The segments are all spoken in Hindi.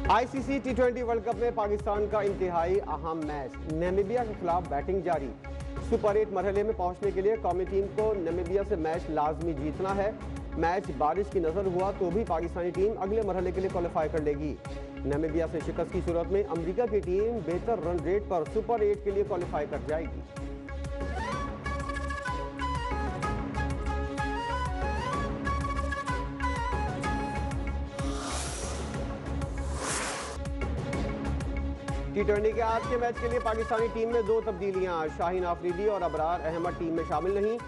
आईसीसी टी20 वर्ल्ड कप में पाकिस्तान का इंतहाई अहम मैच, नामीबिया के खिलाफ बैटिंग जारी। सुपर 8 मरहले में पहुंचने के लिए कौमी टीम को नामीबिया से मैच लाजमी जीतना है। मैच बारिश की नजर हुआ तो भी पाकिस्तानी टीम अगले मरहले के लिए क्वालिफाई कर लेगी। नामीबिया से शिकस्त की सूरत में अमेरिका की टीम बेहतर रन रेट पर सुपर 8 के लिए क्वालिफाई कर जाएगी। टी20 के आज के मैच के लिए पाकिस्तानी टीम में 2 तब्दीलियां, शाहीन आफरीदी और अबरार अहमद टीम में शामिल नहीं।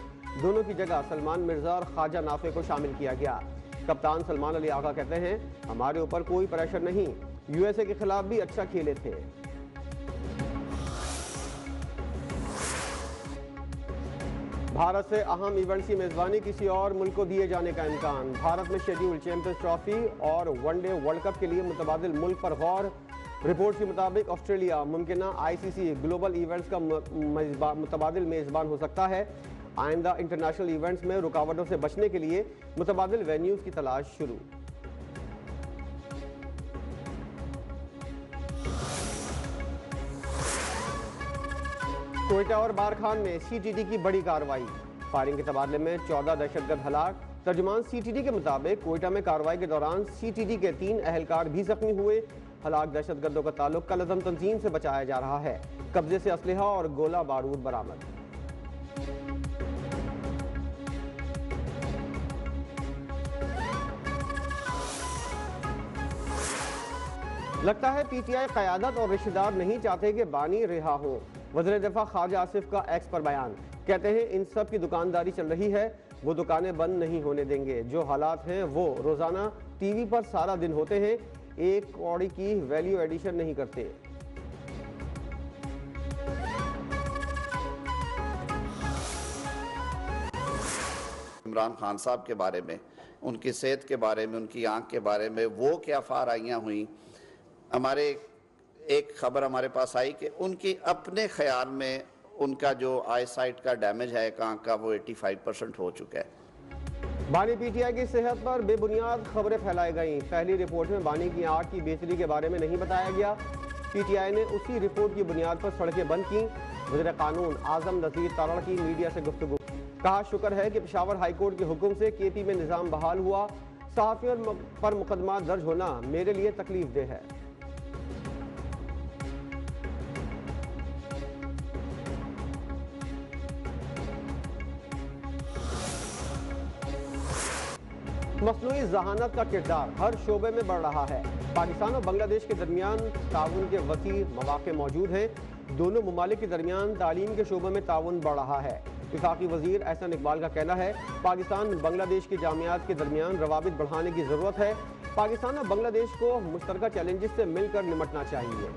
दोनों की जगह सलमान मिर्जा और ख्वाजा नाफे को शामिल किया गया। कप्तान सलमान अली आगा कहते हैं, हमारे ऊपर कोई प्रेशर नहीं, यूएसए के खिलाफ भी अच्छा खेले थे। भारत से अहम इवेंट्स की मेजबानी किसी और मुल्क को दिए जाने का इम्कान। भारत में शेड्यूल चैंपियंस ट्रॉफी और वनडे वर्ल्ड कप के लिए मुतबादिल मुल्क पर गौर। रिपोर्ट के मुताबिक ऑस्ट्रेलिया मुमकिना आईसीसी ग्लोबल इवेंट्स का मुतबादिल मेजबान हो सकता है। आइंदा इंटरनेशनल इवेंट्स में रुकावटों से बचने के लिए मुतबादिल वेन्यूज की तलाश शुरू। कोयटा और बारखान में सीटीडी की बड़ी कार्रवाई। फायरिंग के तबादले में 14 दहशतगर्द हलाक। तर्जुमान सीटीडी के मुताबिक कोयटा में कार्रवाई के दौरान सीटीडी के 3 अहलकार भी जख्मी हुए। हलाक दहशतगर्दों का ताल्लुक कलअज़म तंजीम से बचाया जा रहा है। कब्जे से असलहा और गोला बारूद बरामद। लगता है पीटीआई क़यादत और रिश्तेदार नहीं चाहते कि बानी रिहा हो। वज़ीर दिफा ख्वाजा आसिफ का एक्स पर बयान, कहते हैं इन सब की दुकानदारी चल रही है, वो दुकानें बंद नहीं होने देंगे। जो हालात हैं वो रोजाना टीवी पर सारा दिन होते हैं, एक कौड़ी की वैल्यू एडिशन नहीं करते। इमरान खान साहब के बारे में, उनकी सेहत के बारे में, उनकी आंख के बारे में वो क्या फाराइयाँ हुई। हमारे एक खबर हमारे पास आई कि उनकी अपने ख्याल में उनका जो आई साइट का डैमेज है एक आंख का वो 85% हो चुका है। बानी पीटीआई की सेहत पर बेबुनियाद खबरें फैलाई गईं। पहली रिपोर्ट में बानी की आंख की बेहतरी के बारे में नहीं बताया गया। पीटीआई ने उसी रिपोर्ट की बुनियाद पर सड़कें बंद की। वज़ीर कानून आजम नज़ीर तारड़ की मीडिया से गुफ्तगू, कहा शुक्र है कि पेशावर हाईकोर्ट के हुक्म से केपी में निज़ाम बहाल हुआ। सहाफ़ियों पर मुकदमा दर्ज होना मेरे लिए तकलीफ दे है। मसनूई जहानत का किरदार हर शोबे में बढ़ रहा है। पाकिस्तान और बांग्लादेश के दरमियान ताउन के वसी मौक़े मौजूद हैं। दोनों ममालिक के दरमियान तालीम के शोबे में ताउन बढ़ रहा है। वफाकी वज़ीर एहसन इकबाल का कहना है, पाकिस्तान बांग्लादेश के जामियात के दरमियान रवाबित बढ़ाने की ज़रूरत है। पाकिस्तान और बांग्लादेश को मुश्तरका चैलेंजेस से मिलकर निमटना चाहिए।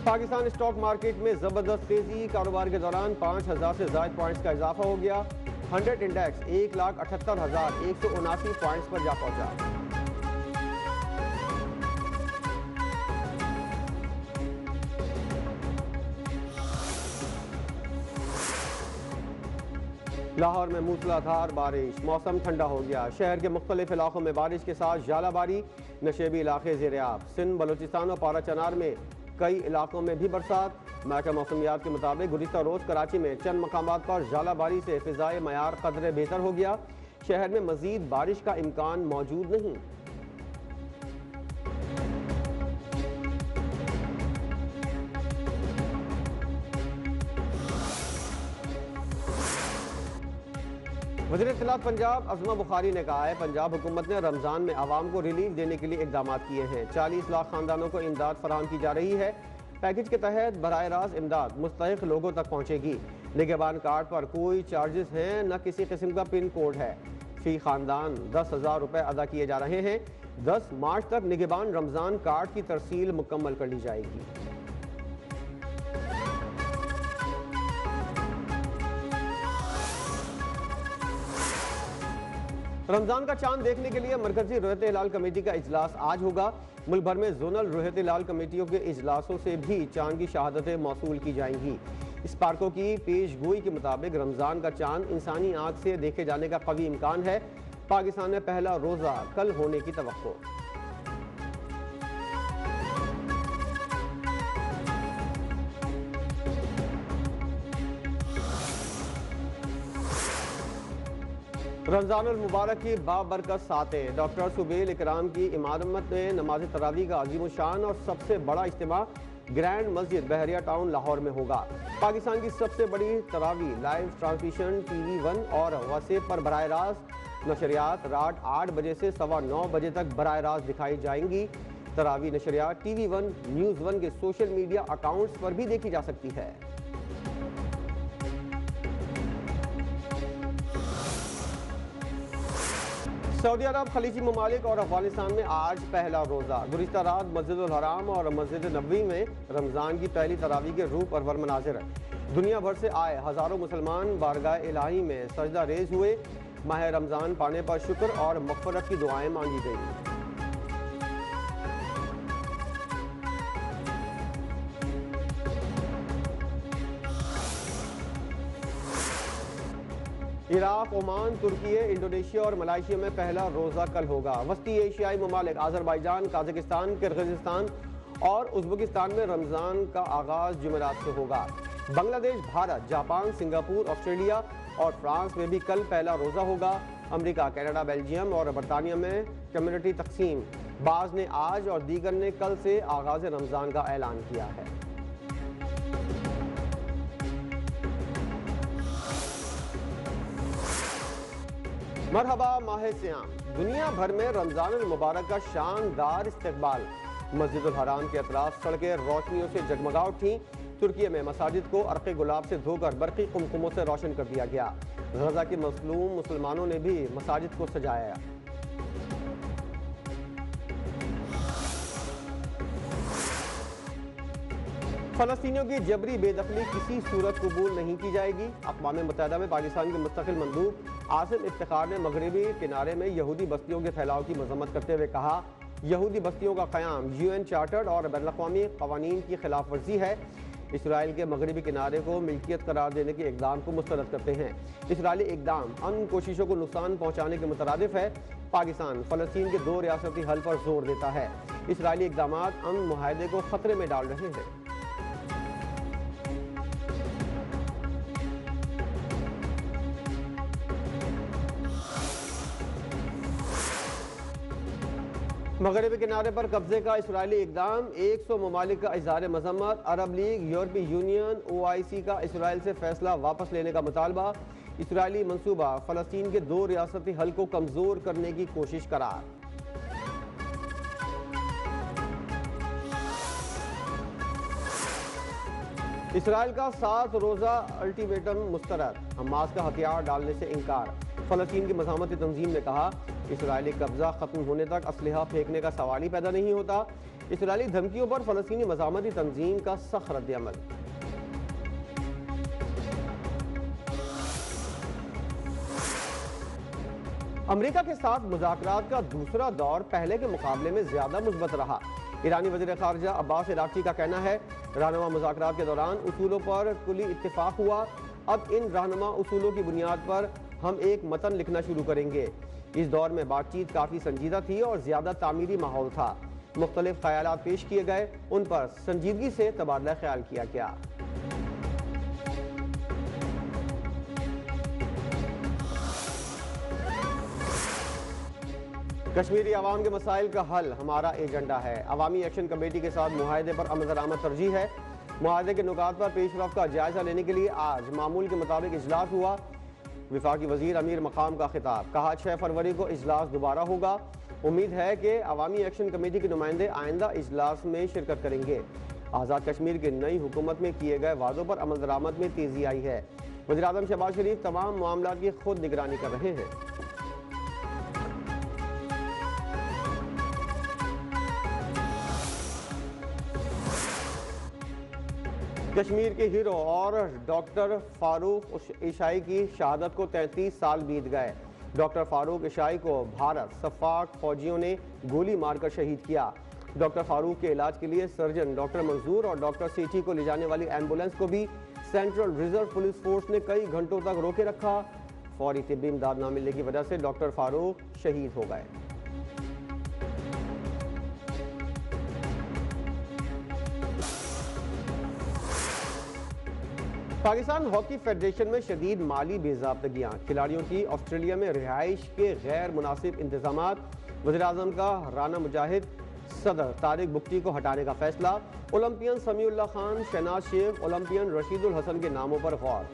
पाकिस्तान स्टॉक मार्केट में जबरदस्त तेजी। कारोबार के दौरान 5000 से ज़ायद पॉइंट्स का इजाफा हो गया। 100 इंडेक्स 1,78,179 पॉइंट्स पर जा पहुंचा। लाहौर में मूसलाधार बारिश, मौसम ठंडा हो गया। शहर के मुख्तलिफ इलाकों में बारिश के साथ झालाबारी, नशेबी इलाके ज़ेर-ए-आब। सिंध, बलूचिस्तान और पारा चनार में कई इलाकों में भी बरसात। महकमा मौसमियात के मुताबिक गुज़िश्ता रोज़ कराची में चंद मकामात पर झालाबारी से फ़िज़ाए मयार कदरे बेहतर हो गया। शहर में मज़ीद बारिश का इम्कान मौजूद नहीं। वज़ीर इत्तलात पंजाब अज़मा बुखारी ने कहा है, पंजाब हुकूमत ने रमज़ान में आवाम को रिलीफ देने के लिए इक़दाम किए हैं। 40 लाख खानदानों को इमदाद फराहम की जा रही है। पैकेज के तहत बराह रास्त इमदाद मुस्तहिक़ लोगों तक पहुँचेगी। निगहबान कार्ड पर कोई चार्जेस हैं, न किसी किस्म का पिन कोड है। फी खानदान 10,000 रुपये अदा किए जा रहे हैं। 10 मार्च तक निगहबान रमज़ान कार्ड की तरसील मुकम्मल कर ली जाएगी। रमजान का चांद देखने के लिए मरकजी रोयत हिलाल कमेटी का इजलास आज होगा। मुल्क भर में जोनल रोयत हिलाल कमेटियों के इजलासों से भी चांद की शहादतें मौसूल की जाएंगी। स्पार्को की पेशगोई के मुताबिक रमजान का चांद इंसानी आंख से देखे जाने का कवी इम्कान है। पाकिस्तान में पहला रोजा कल होने की तवक्को। रमजानुल मुबारक की बाबरकत सातें। डॉक्टर सुबेल इकराम की इमामत में नमाज तरावी का अजीम शान और सबसे बड़ा इज्तिमा ग्रैंड मस्जिद बहरिया टाउन लाहौर में होगा। पाकिस्तान की सबसे बड़ी तरावी लाइव ट्रांसमिशन TV1 और वसे पर बराह रास्त नशरियात रात 8 बजे से 9:15 बजे तक बराह रास्त दिखाई जाएंगी। तरावी नशरियात TV1 न्यूज़ 1 के सोशल मीडिया अकाउंट्स पर भी देखी जा सकती है। सऊदी अरब, खलीजी ममालिक और अफगानिस्तान में आज पहला रोज़ा। गुज़िश्ता रात मस्जिदुल हराम और मस्जिद नबवी में रमज़ान की पहली तरावी के रूह परवर मनाज़िर। दुनिया भर से आए हज़ारों मुसलमान बारगाह इलाही में सजदा रेज़ हुए। माह रमज़ान पाने पर शुक्र और मग़फ़िरत की दुआएं मांगी गई। इराक, ओमान, तुर्की, इंडोनेशिया और मलाइशिया में पहला रोज़ा कल होगा। वस्ती एशियाई ममालिक अज़रबैजान, काज़ाकिस्तान, किर्गिज़स्तान और उज़्बेकिस्तान में रमज़ान का आगाज़ जुमेरात से होगा। Bangladesh, Bharat, Japan, Singapore, Australia और फ्रांस में भी कल पहला रोज़ा होगा। अमेरिका, कनाडा, बेल्जियम और बरतानिया में कम्युनिटी तकसीम। बाज़ ने आज और दीगर ने कल से आगाज़ रमज़ान का ऐलान किया है। मरहबा माह सियाम। दुनिया भर में रमजानुल मुबारक का शानदार इस्तकबाल। मस्जिदुल हराम के अतराफ सड़कें रोशनियों से जगमगा उठी। तुर्की में मसाजिद को अर्क़े गुलाब से धोकर बरक़ी कुमकुमों से रोशन कर दिया गया। गजा के मज़लूम मुसलमानों ने भी मसाजिद को सजाया। फ़लस्तीनियों की जबरी बेदखली किसी सूरत कबूल नहीं की जाएगी। अक़वाम मुत्तहिदा में पाकिस्तान के मुस्तक़िल मंदूब आसिम इफ्तिखार ने मगरबी किनारे में यहूदी बस्तियों के फैलाव की मज़म्मत करते हुए कहा, यहूदी बस्तियों का क़याम UN चार्टर और बैनुल-अक़वामी क़वानीन की खिलाफ वर्जी है। इसराइल के मगरबी किनारे को मिल्कियत करार देने के इक़दाम को मुस्तरद करते हैं। इसराइली इक़दाम अमन कोशिशों को नुकसान पहुँचाने के मुतरादिफ है। पाकिस्तान फ़लस्तीन के 2 रियासती हल पर जोर देता है। इसराइली इक़दामात अमन मुआहदे को ख़तरे में डाल रहे हैं। मगरबी किनारे पर कब्जे का इसराइली इक़दाम। 100 ममालिक का इज़हार मज़म्मत। अरब लीग, यूरोपीय यूनियन, OIC का इसराइल से फैसला वापस लेने का मुतालबा। इसराइली मंसूबा फ़लस्तीन के 2 रियासती हल को कमज़ोर करने की कोशिश करार। इसराइल का 7 रोज़ा अल्टीमेटम मुस्तरद। हमास का हथियार डालने से इनकार। फ़लस्तीन की मज़ामती तंजीम ने कहा, इसराइली कब्जा ख़त्म होने तक असलहा फेंकने का सवाल ही पैदा नहीं होता। इसराइली धमकियों पर फ़लस्तीनी मज़ामती तंजीम का सख्त रद्द-ए-अमल। अमेरिका के साथ मुज़ाकरात का दूसरा दौर पहले के मुकाबले में ज़्यादा मुस्बत रहा। ईरानी वज़ीर ख़ारिजा अब्बास इराक़ची का कहना है, रहनुमा मुज़ाकरात के दौरान उसूलों पर कुली इत्तिफ़ाक़ हुआ। अब इन रहनुमा उसूलों की बुनियाद पर हम एक मतन लिखना शुरू करेंगे। इस दौर में बातचीत काफ़ी संजीदा थी और ज़्यादा तामीरी माहौल था। मुख्तलिफ ख़यालात पेश किए गए, उन पर संजीदगी से तबादला ख्याल किया गया। कश्मीरी आवाम के मसाइल का हल हमारा एजेंडा है। अवामी एक्शन कमेटी के साथ मुआहदे पर अमल दरामद तरजीह है। मुआहदे के नुकात पर पेशरफ्त का जायजा लेने के लिए आज मामूल के मुताबिक इजलास हुआ। विफाकी वजीर अमीर मकाम का खिताब। कहा, 6 फरवरी को इजलास दोबारा होगा। उम्मीद है कि अवामी एक्शन कमेटी के नुमाइंदे आइंदा इजलास में शिरकत करेंगे। आज़ाद कश्मीर की नई हुकूमत में किए गए वादों पर अमल दरामद में तेजी आई है। वज़ीर आज़म शहबाज शरीफ तमाम मामला की खुद निगरानी कर रहे हैं। कश्मीर के हीरो और डॉक्टर फारूक इशाई की शहादत को 33 साल बीत गए। डॉक्टर फारूक इशाई को भारत सफाक फौजियों ने गोली मारकर शहीद किया। डॉक्टर फारूक के इलाज के लिए सर्जन डॉक्टर मंजूर और डॉक्टर सेठी को ले जाने वाली एम्बुलेंस को भी सेंट्रल रिजर्व पुलिस फोर्स ने कई घंटों तक रोके रखा। फौरी तिब्बी इमदाद न मिलने की वजह से डॉक्टर फारूक शहीद हो गए। पाकिस्तान हॉकी फेडरेशन में शदीद माली बेज़ाब्तगियाँ, खिलाड़ियों की ऑस्ट्रेलिया में रिहाइश के गैर मुनासिब इंतजामात, वज़ीर-ए-आज़म का राना मुजाहिद सदर तारिक बुख्ती को हटाने का फैसला, ओलंपियन समीउल्लाह खान, शहनाज शेख, ओलंपियन रशीदुल हसन के नामों पर गौर।